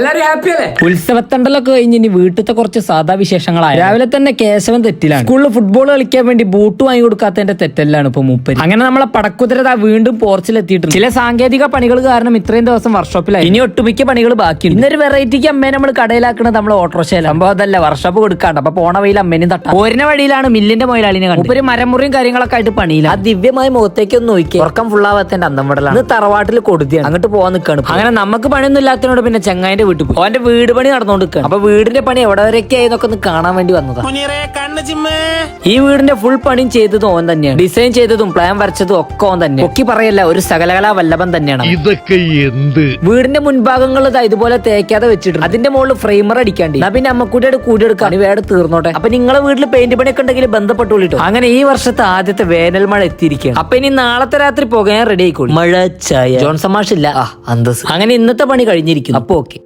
എല്ലാരും ഹാപ്പി അല്ലേ? ഉത്സവത്തണ്ടലൊക്കെ കഴിഞ്ഞ് ഇനി വീട്ടിലത്തെ കുറച്ച് സാധാ വിശേഷങ്ങളായി. രാവിലെ തന്നെ കേശവൻ തെറ്റിലാണ്. സ്കൂളിൽ ഫുട്ബോൾ കളിക്കാൻ വേണ്ടി ബൂട്ട് വാങ്ങി കൊടുക്കാത്തതിന്റെ തെറ്റല്ലാണ് ഇപ്പൊ മൂപ്പര്. അങ്ങനെ നമ്മളെ പടക്കുതിര വീണ്ടും പോർച്ചിലെത്തിയിട്ടുണ്ട്. ചില സാങ്കേതിക പണികൾ കാരണം ഇത്രയും ദിവസം വർക്ക്ഷോപ്പിലായി. ഇനി ഒട്ടുമിക്ക പണികൾ ബാക്കിയുണ്ട്. ഇന്നൊരു വെറൈറ്റിക്ക് അമ്മയെ നമ്മൾ കടയിലാക്കുന്നത് നമ്മൾ ഓട്ടോറിക്ഷയില. സംഭവം അതല്ല, വർക്ക്ഷോപ്പ് കൊടുക്കാണ്ട്. അപ്പൊ പോണ വഴിയിൽ അമ്മേനും തട്ടാ. പോരുന്ന വഴിയിലാണ് മില്ലിന്റെ മൊയിലാളിനെ കണ്ടു. ഒരു മരമുറിയും കാര്യങ്ങളൊക്കെ ആയിട്ട് പണിയില്ല. ആ ദിവ്യമായ മുഖത്തേക്ക് ഒന്ന് നോക്കി ഉറക്കം ഫുള്ളാവാത്തന്റെ അന്തം വിടലാണ്. ഇത് തറവാട്ടിൽ കൊടുത്തിയാണ്. അങ്ങോട്ട് പോകാൻ നിൽക്കാണ്. അങ്ങനെ നമുക്ക് പണിയൊന്നും ഇല്ലാത്തതിനോട് പിന്നെ ചെങ്ങായിന്റെ വീട്ടിൽ പോയി. അവന്റെ വീട് പണി നടന്നുകൊണ്ടിരിക്കുകയാണ്. അപ്പൊ വീടിന്റെ പണി എവിടെ വരെയൊക്കെ ആയെന്നൊക്കെ ഒന്ന് കാണാൻ വേണ്ടി വന്നതാ. ഈ വീടിന്റെ ഫുൾ പണിയും ചെയ്തതും ഓൻ തന്നെയാണ്. ഡിസൈൻ ചെയ്തതും പ്ലാൻ വരച്ചതും ഒക്കെ ഓൻ തന്നെ. ഒക്കെ പറയല്ല, ഒരു സകലകലാ വല്ലഭൻ തന്നെയാണ്. ഇതൊക്കെ എന്ത്? വീടിന്റെ മുൻഭാഗങ്ങൾ ഇതുപോലെ തേക്കാതെ വെച്ചിട്ടുണ്ട്. അതിന്റെ മുകളിൽ ഫ്രെയിമർ അടിക്കാണ്ട്. പിന്നെ അമ്മക്കൂട്ടിയോട് കൂടിയെടുക്കാൻ വേറെ തീർന്നോട്ടെ. അപ്പൊ നിങ്ങളെ വീട്ടിൽ പെയിന്റ് പണിയൊക്കെ ഉണ്ടെങ്കിൽ ബന്ധപ്പെട്ടുള്ളൂ. അങ്ങനെ ഈ വർഷത്തെ ആദ്യത്തെ വേനൽ മഴ എത്തിയിരിക്കുകയാണ്. അപ്പൊ ഇനി നാളത്തെ രാത്രി പോകാൻ റെഡി ആയിക്കോളൂ. മഴ ചായ ജോൺസൺ മാഷില്ല, അന്തസ്. അങ്ങനെ ഇന്നത്തെ പണി കഴിഞ്ഞിരിക്കുന്നു. അപ്പൊ ഓക്കെ.